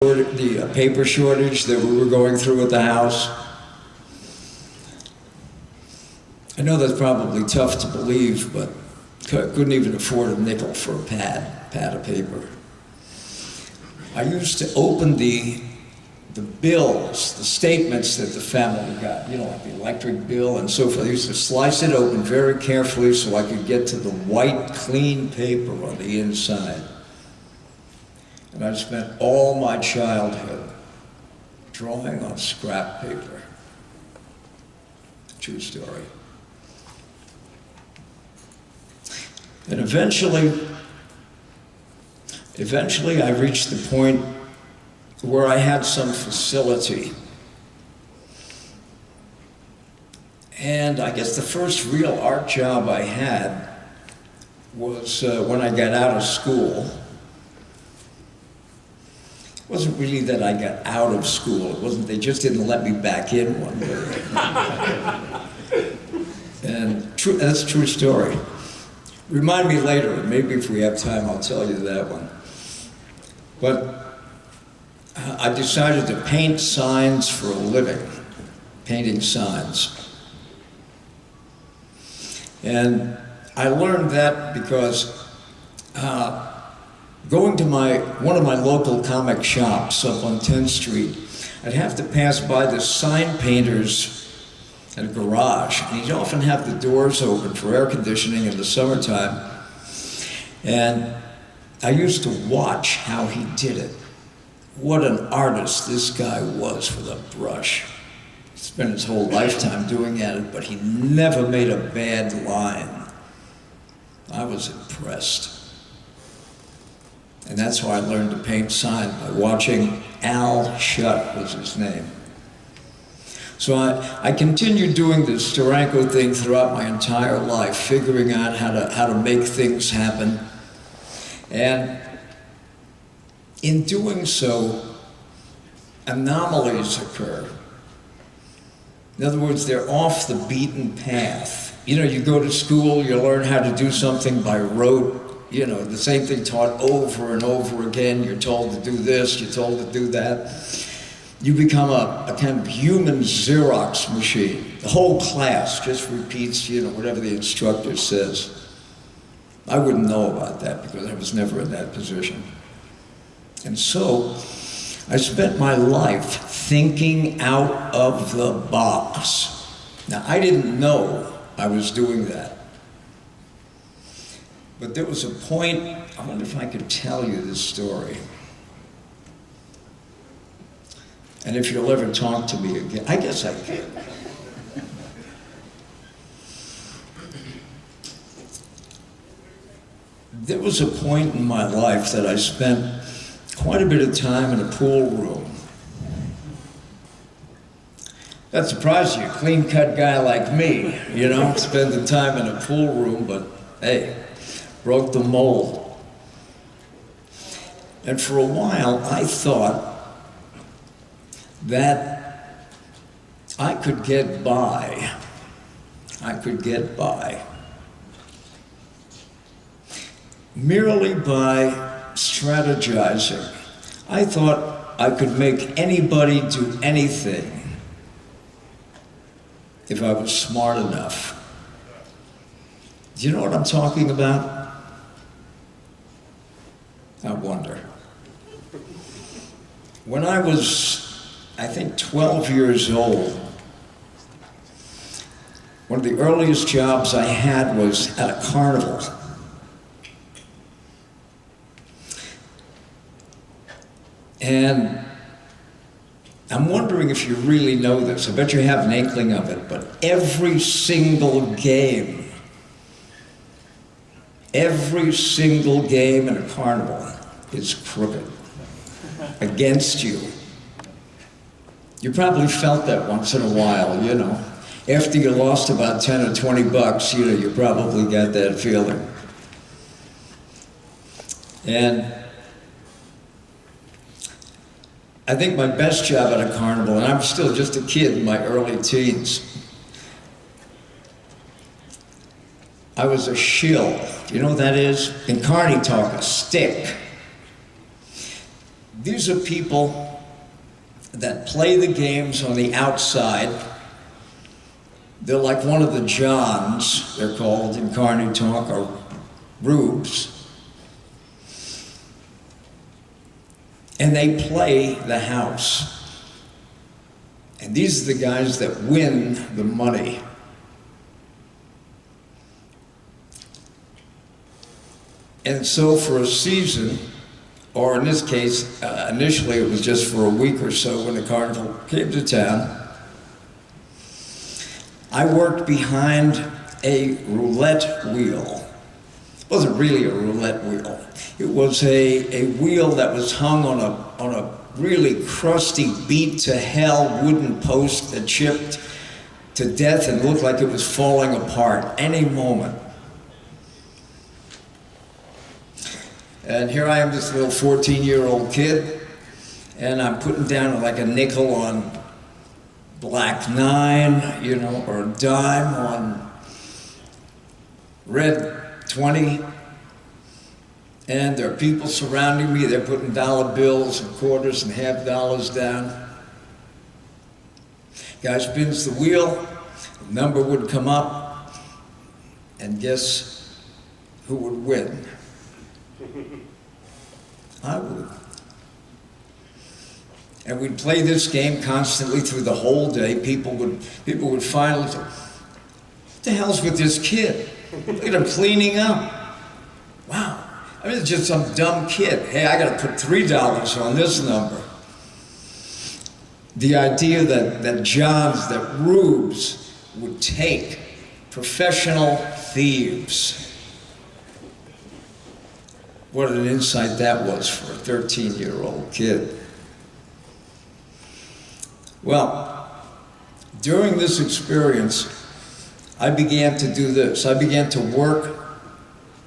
the paper shortage that we were going through at the house. I know that's probably tough to believe, but couldn't even afford a nickel for a pad of paper. I used to open the bills, the statements that the family got, you know, like the electric bill and so forth. I used to slice it open very carefully so I could get to the white, clean paper on the inside. And I spent all my childhood drawing on scrap paper. True story. And eventually I reached the point where I had some facility. And I guess the first real art job I had was when I got out of school. It wasn't really that I got out of school. It wasn't, they just didn't let me back in one day. And that's a true story. Remind me later, and maybe if we have time, I'll tell you that one. But I decided to paint signs for a living, painting signs. And I learned that because going to one of my local comic shops up on 10th Street, I'd have to pass by the sign painter's at a garage, and he'd often have the doors open for air conditioning in the summertime. And I used to watch how he did it. What an artist this guy was with a brush. He spent his whole lifetime doing it, but he never made a bad line. I was impressed. And that's how I learned to paint signs, by watching S.H.I.E.L.D. was his name. So I continued doing this Steranko thing throughout my entire life, figuring out how to make things happen. And in doing so, anomalies occur. In other words, they're off the beaten path. You know, you go to school, you learn how to do something by rote, you know, the same thing taught over and over again. You're told to do this, you're told to do that. You become a kind of human Xerox machine. The whole class just repeats, you know, whatever the instructor says. I wouldn't know about that because I was never in that position. And so I spent my life thinking out of the box. Now, I didn't know I was doing that. But there was a point, I wonder if I could tell you this story. And if you'll ever talk to me again, I guess I can. There was a point in my life that I spent quite a bit of time in a pool room. That surprised you, a clean-cut guy like me, you know, spending time in a pool room, but hey, broke the mold. And for a while, I thought that I could get by. Merely by strategizing. I thought I could make anybody do anything if I was smart enough. Do you know what I'm talking about? I wonder. When I was, I think, 12 years old, one of the earliest jobs I had was at a carnival. And I'm wondering if you really know this. I bet you have an inkling of it, but every single game in a carnival is crooked against you. You probably felt that once in a while, you know. After you lost about 10 or 20 bucks, you know, you probably got that feeling. And I think my best job at a carnival, and I'm still just a kid in my early teens, I was a shill. You know what that is? In carny talk, a stick. These are people that play the games on the outside. They're like one of the Johns, they're called in Carney talk, or rubes. And they play the house. And these are the guys that win the money. And so for a season, or in this case, initially it was just for a week or so when the carnival came to town, I worked behind a roulette wheel. It wasn't really a roulette wheel. It was a wheel that was hung on a really crusty, beat to hell wooden post that chipped to death and looked like it was falling apart any moment. And here I am, this little 14-year-old kid, and I'm putting down like a nickel on black 9, you know, or a dime on red 20. And there are people surrounding me. They're putting dollar bills and quarters and half dollars down. Guy spins the wheel, the number would come up, and guess who would win? I would. And we'd play this game constantly through the whole day. People would finally say, what the hell's with this kid? Look at him cleaning up. Wow. I mean, it's just some dumb kid. Hey, I gotta put $3 on this number. The idea that Johns, that rubes would take professional thieves. What an insight that was for a 13-year-old kid. Well, during this experience, I began to do this. I began to work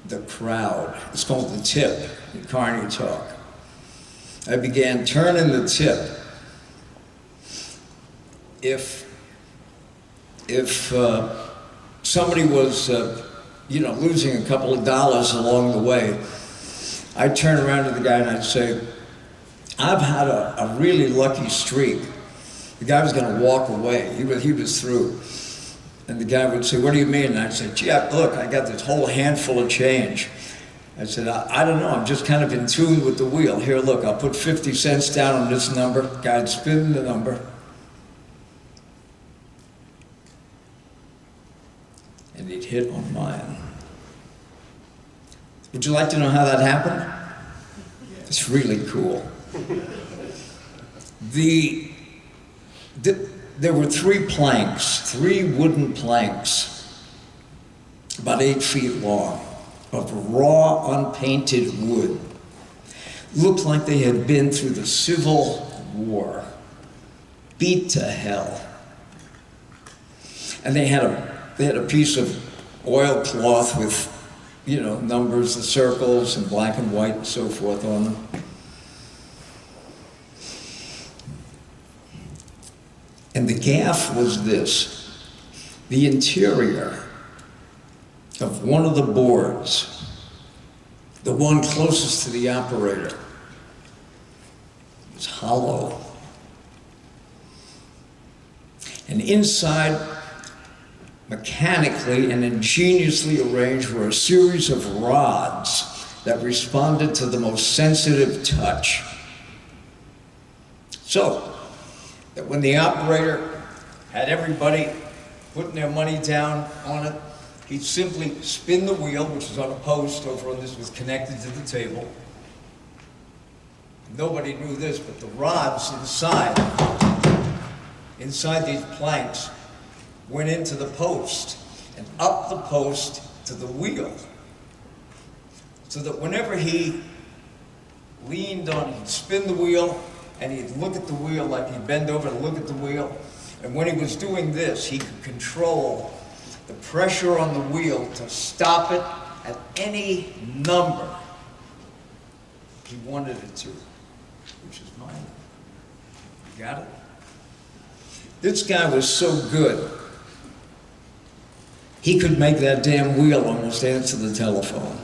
the crowd. It's called the tip in Carney talk. I began turning the tip. If somebody was, losing a couple of dollars along the way, I'd turn around to the guy and I'd say, I've had a really lucky streak. The guy was going to walk away. He was through. And the guy would say, what do you mean? And I'd say, gee, look, I got this whole handful of change. I said, I don't know, I'm just kind of in tune with the wheel. Here, look, I'll put 50 cents down on this number. Guy'd spin the number. And he'd hit on mine. Would you like to know how that happened? It's really cool. There were 3 planks, 3 wooden planks, about 8 feet long, of raw, unpainted wood. Looked like they had been through the Civil War, beat to hell. And they had a piece of oilcloth with, numbers, the circles, and black and white and so forth on them. And the gaff was this: the interior of one of the boards, the one closest to the operator, was hollow. And inside, mechanically and ingeniously arranged, were a series of rods that responded to the most sensitive touch. So that when the operator had everybody putting their money down on it, he'd simply spin the wheel, which was on a post over on this, was connected to the table. Nobody knew this, but the rods inside these planks went into the post and up the post to the wheel. So that whenever he leaned on, he'd spin the wheel and he'd look at the wheel, like he'd bend over to look at the wheel. And when he was doing this, he could control the pressure on the wheel to stop it at any number he wanted it to, which is mine. You got it? This guy was so good, he could make that damn wheel almost answer the telephone.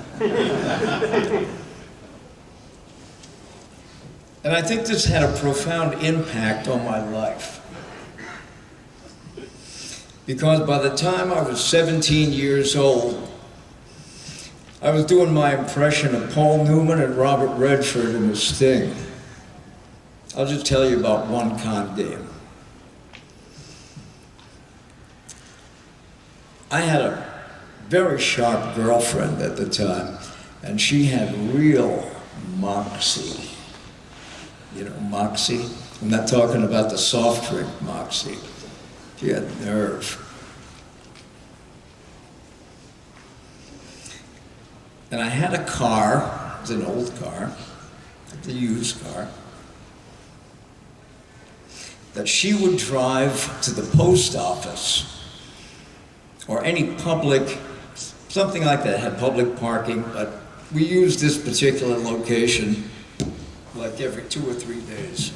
And I think this had a profound impact on my life. Because by the time I was 17 years old, I was doing my impression of Paul Newman and Robert Redford in the Sting. I'll just tell you about one con game. I had a very sharp girlfriend at the time, and she had real moxie. You know, moxie? I'm not talking about the soft drink moxie. She had nerve. And I had a car, it was an old car, a used car, that she would drive to the post office or any public, something like that, had public parking, but we used this particular location like every 2 or 3 days.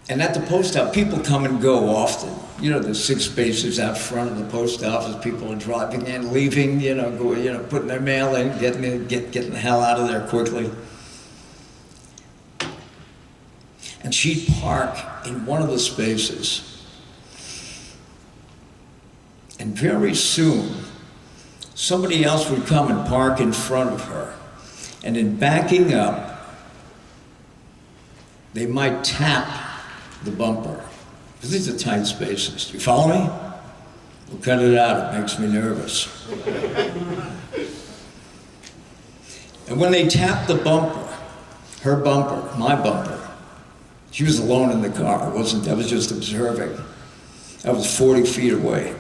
And at the post office, people come and go often. You know, there's 6 spaces out front of the post office. People are driving in, leaving, putting their mail in, getting the hell out of there quickly. And she'd park in one of the spaces. And very soon, somebody else would come and park in front of her. And in backing up, they might tap the bumper. Because these are tight spaces. Do you follow me? We'll cut it out, it makes me nervous. And when they tapped the bumper, her bumper, my bumper, she was alone in the car. I was just observing. I was 40 feet away.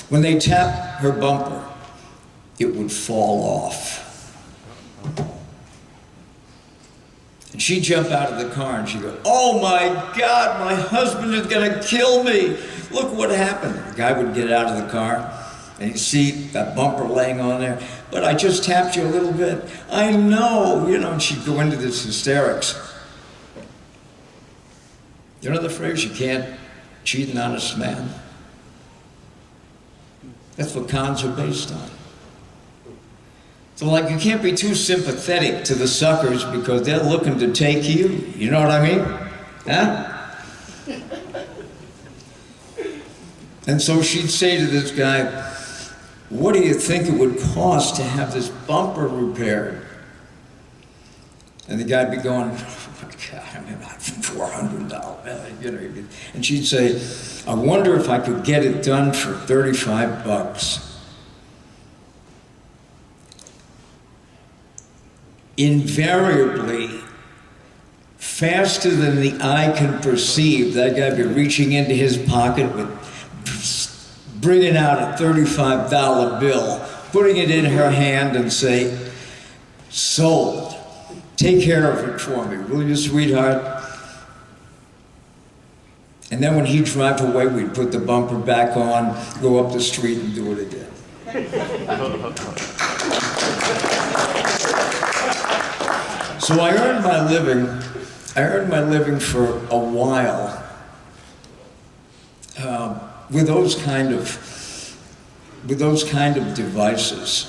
When they tapped her bumper, it would fall off. And she'd jump out of the car and she'd go, "Oh my God, my husband is gonna kill me. Look what happened." The guy would get out of the car and he'd see that bumper laying on there. "But I just tapped you a little bit." "I know," and she'd go into this hysterics. You know the phrase, you can't cheat an honest man? That's what cons are based on. So like, you can't be too sympathetic to the suckers because they're looking to take you. You know what I mean? Huh? And so she'd say to this guy, "What do you think it would cost to have this bumper repaired?" And the guy'd be going, "Oh my God, I mean, like $400, And she'd say, "I wonder if I could get it done for $35. Invariably, faster than the eye can perceive, that guy'd be reaching into his pocket with, bringing out a $35 bill, putting it in her hand and say, "Sold. Take care of it for me, will you, sweetheart?" And then when he'd drive away, we'd put the bumper back on, go up the street and do it again. So I earned my living for a while with those kind of devices.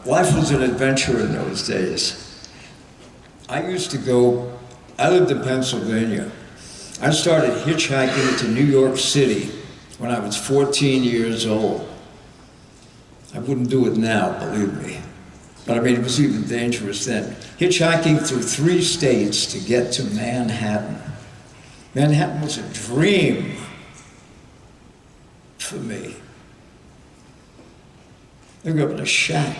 Life was an adventure in those days. I lived in Pennsylvania. I started hitchhiking to New York City when I was 14 years old. I wouldn't do it now, believe me. But I mean, it was even dangerous then. Hitchhiking through 3 states to get to Manhattan. Manhattan was a dream for me. I grew up in a shack.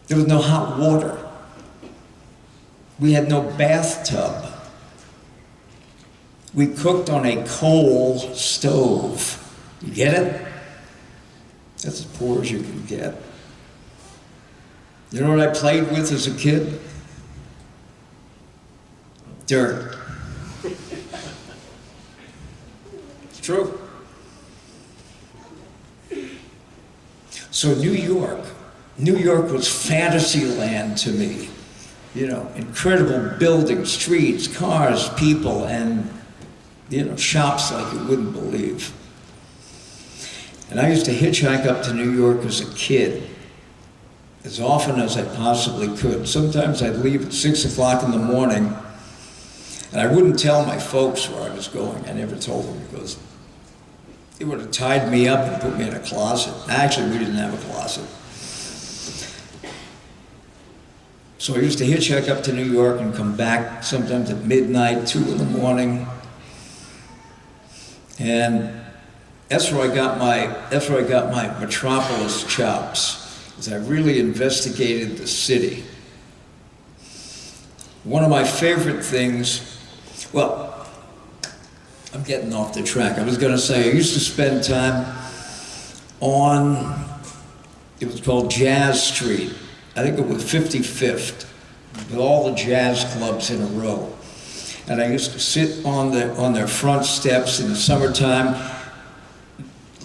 There was no hot water. We had no bathtub. We cooked on a coal stove. You get it? That's as poor as you can get. You know what I played with as a kid? Dirt. It's true. So New York was fantasy land to me. Incredible buildings, streets, cars, people, and, shops like you wouldn't believe. And I used to hitchhike up to New York as a kid. as often as I possibly could. Sometimes I'd leave at 6 o'clock in the morning, and I wouldn't tell my folks where I was going. I never told them because they would have tied me up and put me in a closet. Actually, we didn't have a closet. So I used to hitchhike up to New York and come back sometimes at midnight, 2 in the morning. And that's where I got my metropolis chops, as I really investigated the city. One of my favorite things, well, I'm getting off the track. I was going to say I used to spend time on, it was called Jazz Street. I think it was 55th, with all the jazz clubs in a row. And I used to sit on their front steps in the summertime.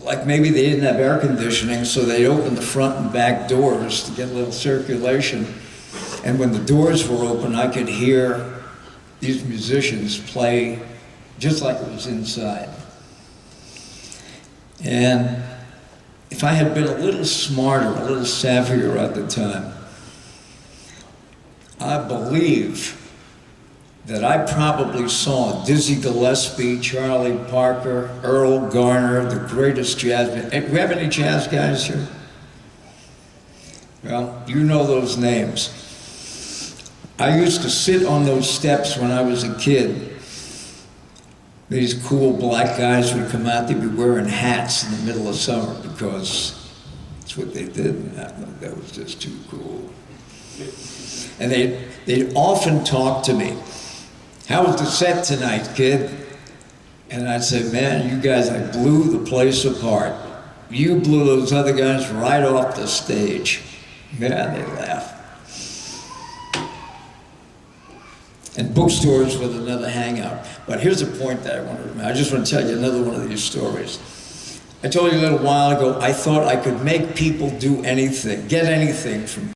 Like maybe they didn't have air conditioning, so they'd open the front and back doors to get a little circulation. And when the doors were open, I could hear these musicians play just like it was inside. And if I had been a little smarter, a little savvier at the time, I believe that I probably saw Dizzy Gillespie, Charlie Parker, Earl Garner, the greatest jazz men. Do we have any jazz guys here? Well, you know those names. I used to sit on those steps when I was a kid. These cool black guys would come out, they'd be wearing hats in the middle of summer because that's what they did, and that was just too cool. And they'd often talk to me. How was the set tonight, kid? And I'd say, man, you guys, I blew the place apart. You blew those other guys right off the stage. Man, they laugh. And bookstores with another hangout. But here's a point that I wanted to make. I just want to tell you another one of these stories. I told you a little while ago, I thought I could make people do anything, get anything from